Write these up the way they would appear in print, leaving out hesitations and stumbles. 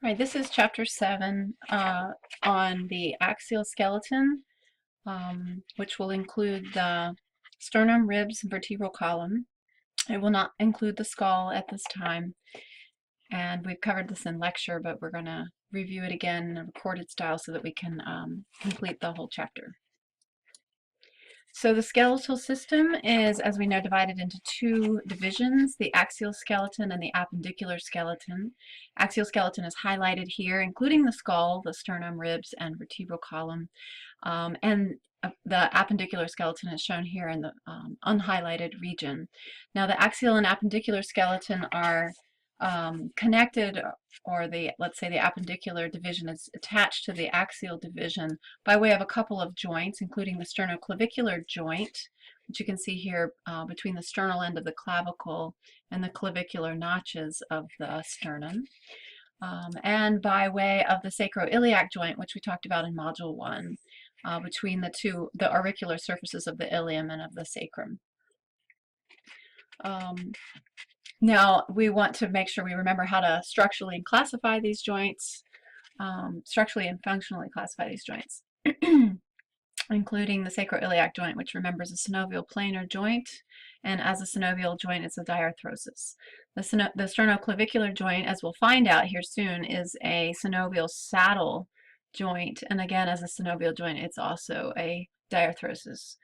All right, this is chapter 7 on the axial skeleton, which will include the sternum, ribs, and vertebral column. It will not include the skull at this time, and we've covered this in lecture, but we're going to review it again in a recorded style so that we can complete the whole chapter. So the skeletal system is, as we know, divided into two divisions, the axial skeleton and the appendicular skeleton. Axial skeleton is highlighted here, including the skull, the sternum, ribs, and vertebral column. And the appendicular skeleton is shown here in the unhighlighted region. Now the axial and appendicular skeleton are connected, or let's say the appendicular division is attached to the axial division by way of a couple of joints, including the sternoclavicular joint, which you can see here between the sternal end of the clavicle and the clavicular notches of the sternum, and by way of the sacroiliac joint, which we talked about in Module 1, between the auricular surfaces of the ilium and of the sacrum. Now, we want to make sure we remember how to structurally classify these joints, structurally and functionally classify these joints, including the sacroiliac joint, which remembers a synovial planar joint, and as a synovial joint, it's a diarthrosis. The sternoclavicular joint, as we'll find out here soon, is a synovial saddle joint, and again, as a synovial joint, it's also a diarthrosis.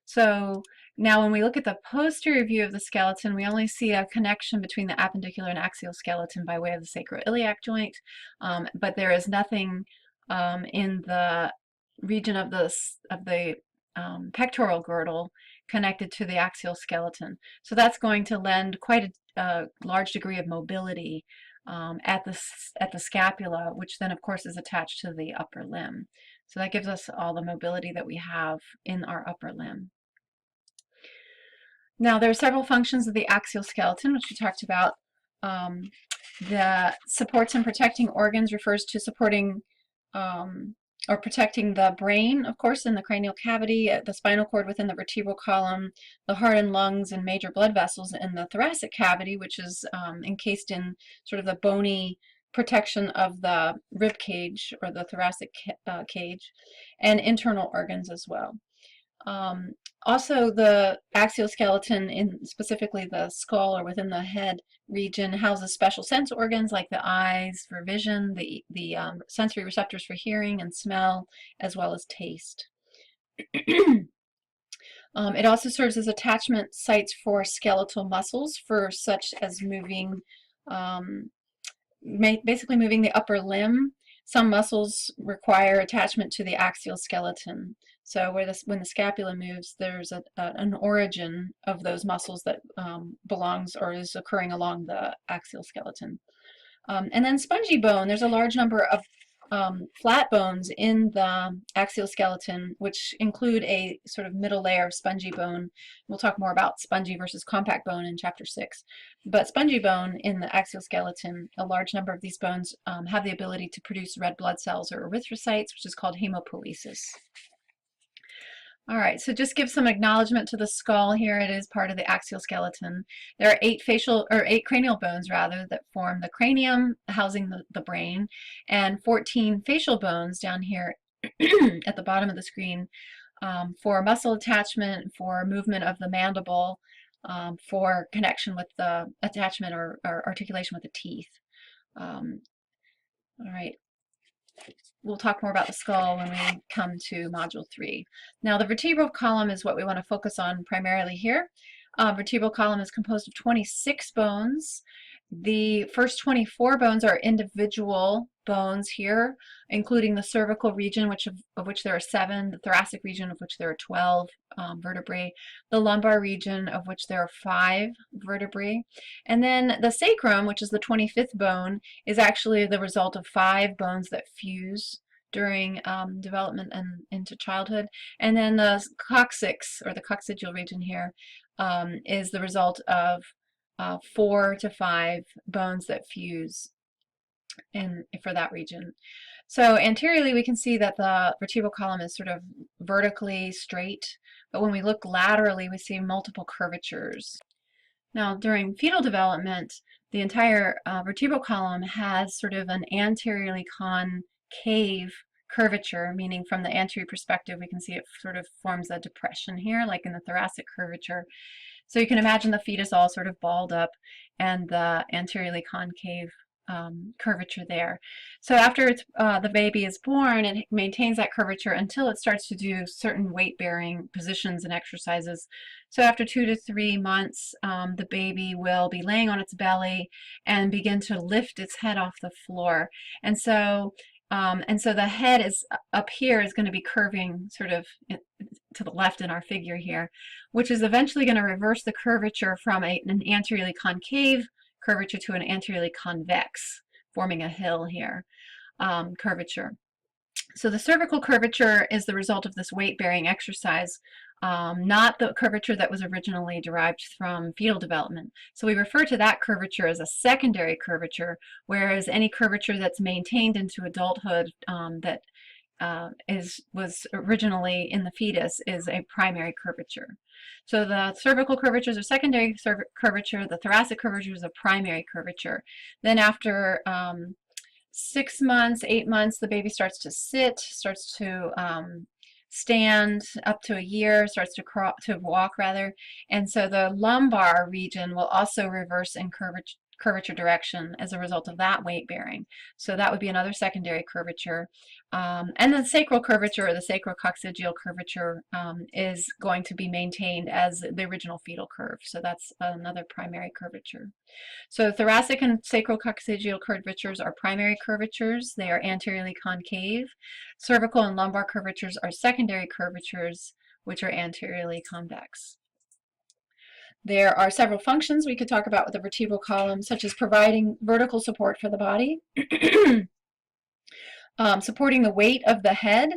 So now when we look at the posterior view of the skeleton, we only see a connection between the appendicular and axial skeleton by way of the sacroiliac joint, but there is nothing in the region of the pectoral girdle connected to the axial skeleton. So that's going to lend quite a large degree of mobility at the scapula, which then of course is attached to the upper limb. So that gives us all the mobility that we have in our upper limb. Now, there are several functions of the axial skeleton, which we talked about. The supports and protecting organs refers to supporting or protecting the brain, of course, in the cranial cavity, the spinal cord within the vertebral column, the heart and lungs and major blood vessels in the thoracic cavity, which is encased in sort of the bony protection of the rib cage or the thoracic cage, and internal organs as well. Also, the axial skeleton, specifically the skull or within the head region, houses special sense organs like the eyes for vision, the sensory receptors for hearing and smell, as well as taste. It also serves as attachment sites for skeletal muscles, for such as moving, basically moving the upper limb. Some muscles require attachment to the axial skeleton. So when the scapula moves, there's an origin of those muscles that belongs or is occurring along the axial skeleton. And then spongy bone, there's a large number of flat bones in the axial skeleton, which include a sort of middle layer of spongy bone. We'll talk more about spongy versus compact bone in chapter 6. But spongy bone in the axial skeleton, a large number of these bones have the ability to produce red blood cells or erythrocytes, which is called hemopoiesis. All right, so just give some acknowledgement to the skull here. It is part of the axial skeleton. There are eight cranial bones rather that form the cranium housing the brain, and 14 facial bones down here at the bottom of the screen for muscle attachment, for movement of the mandible, for connection with the attachment or articulation with the teeth. All right. We'll talk more about the skull when we come to Module 3. Now, the vertebral column is what we want to focus on primarily here. Vertebral column is composed of 26 bones. The first 24 bones are individual bones here, including the cervical region, of which there are 7, the thoracic region, of which there are 12 vertebrae, the lumbar region, of which there are 5 vertebrae, and then the sacrum, which is the 25th bone, is actually the result of 5 bones that fuse during development and into childhood, and then the coccyx, or the coccygeal region here, is the result of 4 to 5 bones that fuse for that region. So anteriorly we can see that the vertebral column is sort of vertically straight, but when we look laterally we see multiple curvatures. Now during fetal development, the entire vertebral column has sort of an anteriorly concave curvature, meaning from the anterior perspective, we can see it sort of forms a depression here, like in the thoracic curvature. So you can imagine the fetus all sort of balled up and the anteriorly concave curvature there. So after the baby is born, it maintains that curvature until it starts to do certain weight-bearing positions and exercises. So after 2 to 3 months, the baby will be laying on its belly and begin to lift its head off the floor. And so the head is up here is going to be curving sort of to the left in our figure here, which is eventually going to reverse the curvature from an anteriorly concave curvature to an anteriorly convex, forming a hill here, curvature. So the cervical curvature is the result of this weight-bearing exercise, not the curvature that was originally derived from fetal development. So we refer to that curvature as a secondary curvature, whereas any curvature that's maintained into adulthood that was originally in the fetus is a primary curvature. So the cervical curvature is a secondary curvature, the thoracic curvature is a primary curvature. Then after 6 months, 8 months, the baby starts to sit, starts to stand. Up to a year, starts to walk rather, and so the lumbar region will also reverse in curvature direction as a result of that weight bearing. So that would be another secondary curvature. And the sacral curvature, or the sacrococcygeal curvature, is going to be maintained as the original fetal curve. So that's another primary curvature. So thoracic and sacrococcygeal curvatures are primary curvatures. They are anteriorly concave. Cervical and lumbar curvatures are secondary curvatures, which are anteriorly convex. There are several functions we could talk about with the vertebral column, such as providing vertical support for the body, supporting the weight of the head.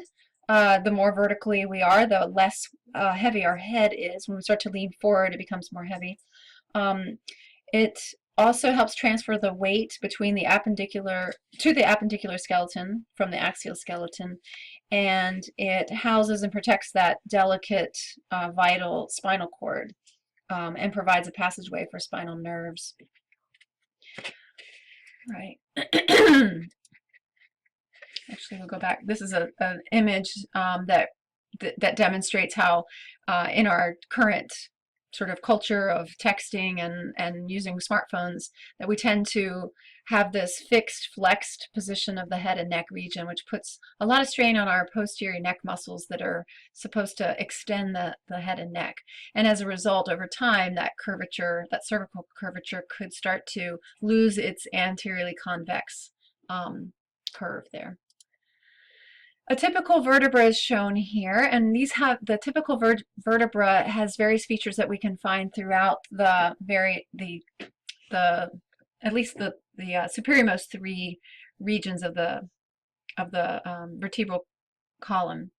The more vertically we are, the less heavy our head is. When we start to lean forward, it becomes more heavy. It also helps transfer the weight between the appendicular skeleton from the axial skeleton, and it houses and protects that delicate, vital spinal cord, and provides a passageway for spinal nerves. Right. Actually, we'll go back. This is an image that demonstrates how in our current sort of culture of texting and using smartphones, that we tend to have this fixed, flexed position of the head and neck region, which puts a lot of strain on our posterior neck muscles that are supposed to extend the head and neck. And as a result, over time, that curvature, that cervical curvature, could start to lose its anteriorly convex curve there. A typical vertebra is shown here, and these have the typical vertebra has various features that we can find throughout at least the superiormost 3 regions of the vertebral column.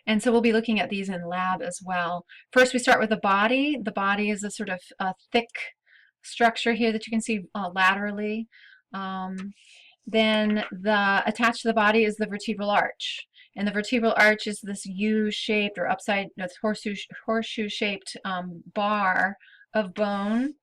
And so we'll be looking at these in lab as well. First, we start with the body. The body is a sort of thick structure here that you can see laterally. Then attached to the body is the vertebral arch. And the vertebral arch is this U-shaped or horseshoe-shaped bar of bone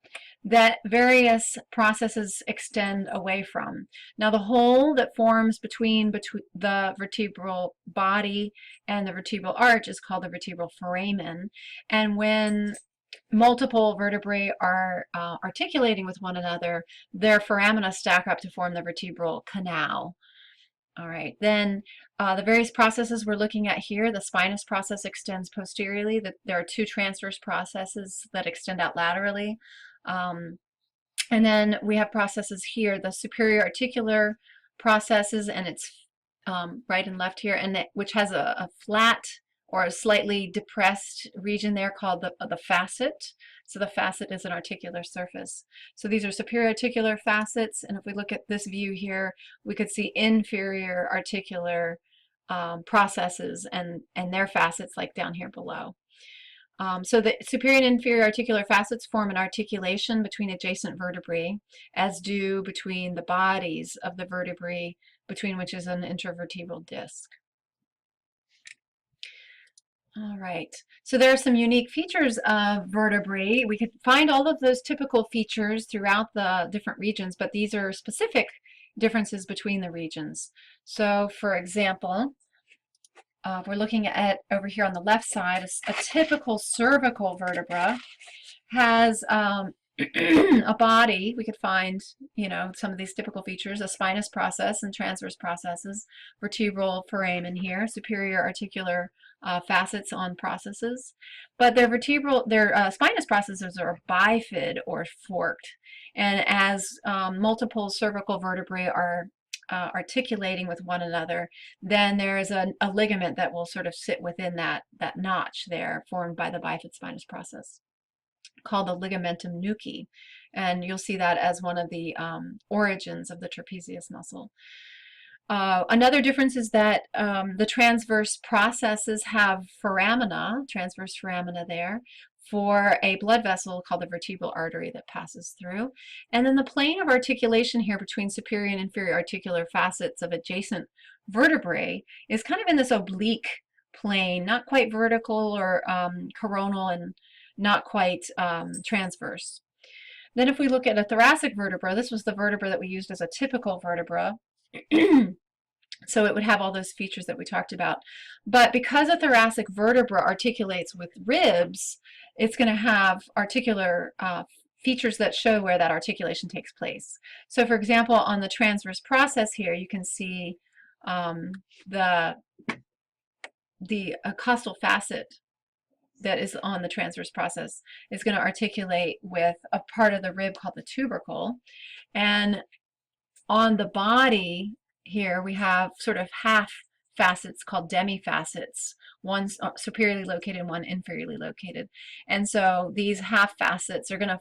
that various processes extend away from. Now the hole that forms between the vertebral body and the vertebral arch is called the vertebral foramen. And when multiple vertebrae are articulating with one another, their foramina stack up to form the vertebral canal. All right, then the various processes we're looking at here, the spinous process extends posteriorly. There are 2 transverse processes that extend out laterally. And then we have processes here, the superior articular processes, and it's right and left here, and which has a flat or a slightly depressed region there called the facet. So the facet is an articular surface. So these are superior articular facets, and if we look at this view here, we could see inferior articular processes and their facets like down here below. So the superior and inferior articular facets form an articulation between adjacent vertebrae, as do between the bodies of the vertebrae, between which is an intervertebral disc. All right. So there are some unique features of vertebrae. We could find all of those typical features throughout the different regions, but these are specific differences between the regions. So for example, we're looking at over here on the left side, a typical cervical vertebra has a body. We could find, some of these typical features, a spinous process and transverse processes, vertebral foramen here, superior articular facets on processes. But their spinous processes are bifid or forked. And as multiple cervical vertebrae are articulating with one another, then there is a ligament that will sort of sit within that notch there formed by the bifid spinous process, called the ligamentum nuchae, and you'll see that as one of the origins of the trapezius muscle. Another difference is that the transverse processes have foramina, transverse foramina there, for a blood vessel called the vertebral artery that passes through. And then the plane of articulation here between superior and inferior articular facets of adjacent vertebrae is kind of in this oblique plane, not quite vertical or coronal, and not quite transverse. Then if we look at a thoracic vertebra, this was the vertebra that we used as a typical vertebra. So it would have all those features that we talked about. But because a thoracic vertebra articulates with ribs, it's going to have articular features that show where that articulation takes place. So for example, on the transverse process here, you can see the costal facet that is on the transverse process is going to articulate with a part of the rib called the tubercle. And on the body here, we have sort of half facets called demifacets, one superiorly located and one inferiorly located. And so these half facets are going to,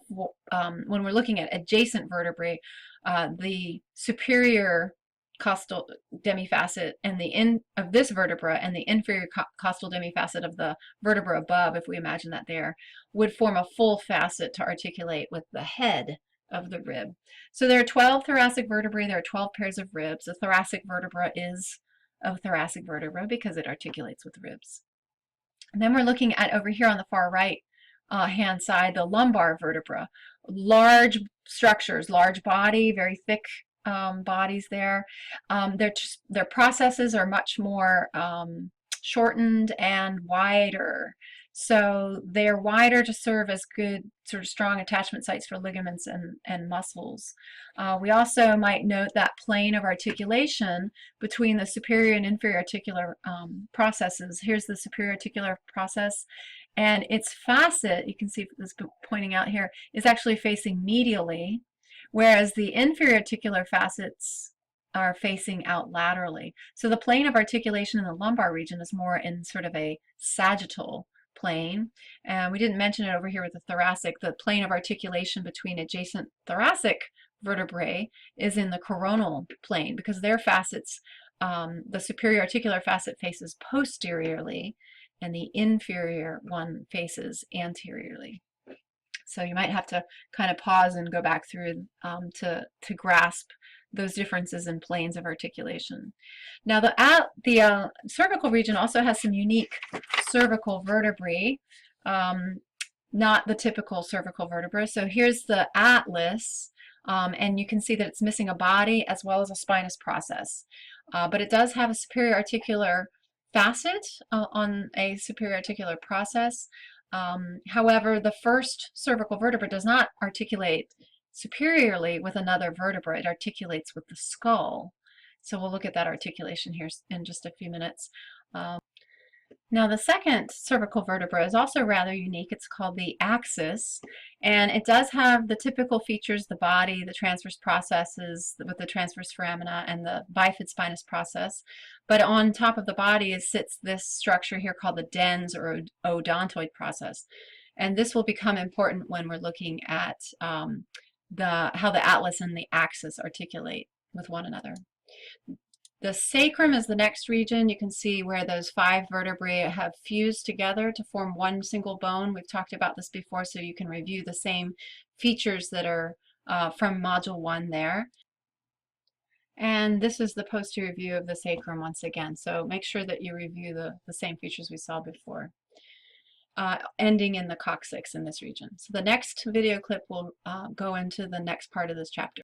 when we're looking at adjacent vertebrae, the superior costal demifacet and of this vertebra and the inferior costal demifacet of the vertebra above, if we imagine that there, would form a full facet to articulate with the head of the rib. So there are 12 thoracic vertebrae, there are 12 pairs of ribs. A thoracic vertebra is a thoracic vertebra because it articulates with ribs. And then we're looking at over here on the far right hand side, the lumbar vertebra. Large structures, large body, very thick bodies there. Their processes are much more shortened and wider. So they're wider to serve as good, sort of strong attachment sites for ligaments and muscles. We also might note that plane of articulation between the superior and inferior articular processes. Here's the superior articular process, and its facet, you can see this pointing out here, is actually facing medially, whereas the inferior articular facets are facing out laterally. So the plane of articulation in the lumbar region is more in sort of a sagittal plane. And we didn't mention it over here with the thoracic. The plane of articulation between adjacent thoracic vertebrae is in the coronal plane because their facets, the superior articular facet faces posteriorly and the inferior one faces anteriorly. So you might have to kind of pause and go back through to grasp those differences in planes of articulation. Now the cervical region also has some unique cervical vertebrae, not the typical cervical vertebra. So here's the atlas, and you can see that it's missing a body as well as a spinous process. But it does have a superior articular facet on a superior articular process. However, the first cervical vertebra does not articulate superiorly with another vertebra. It articulates with the skull. So we'll look at that articulation here in just a few minutes. Now the second cervical vertebra is also rather unique. It's called the axis, and it does have the typical features, the body, the transverse processes with the transverse foramina and the bifid spinous process. But on top of the body sits this structure here called the dens or odontoid process. And this will become important when we're looking at how the atlas and the axis articulate with one another. The sacrum is the next region. You can see where those 5 vertebrae have fused together to form one single bone. We've talked about this before, so you can review the same features that are from Module 1 there. And this is the posterior view of the sacrum once again. So make sure that you review the same features we saw before. ending in the coccyx in this region. So the next video clip will go into the next part of this chapter.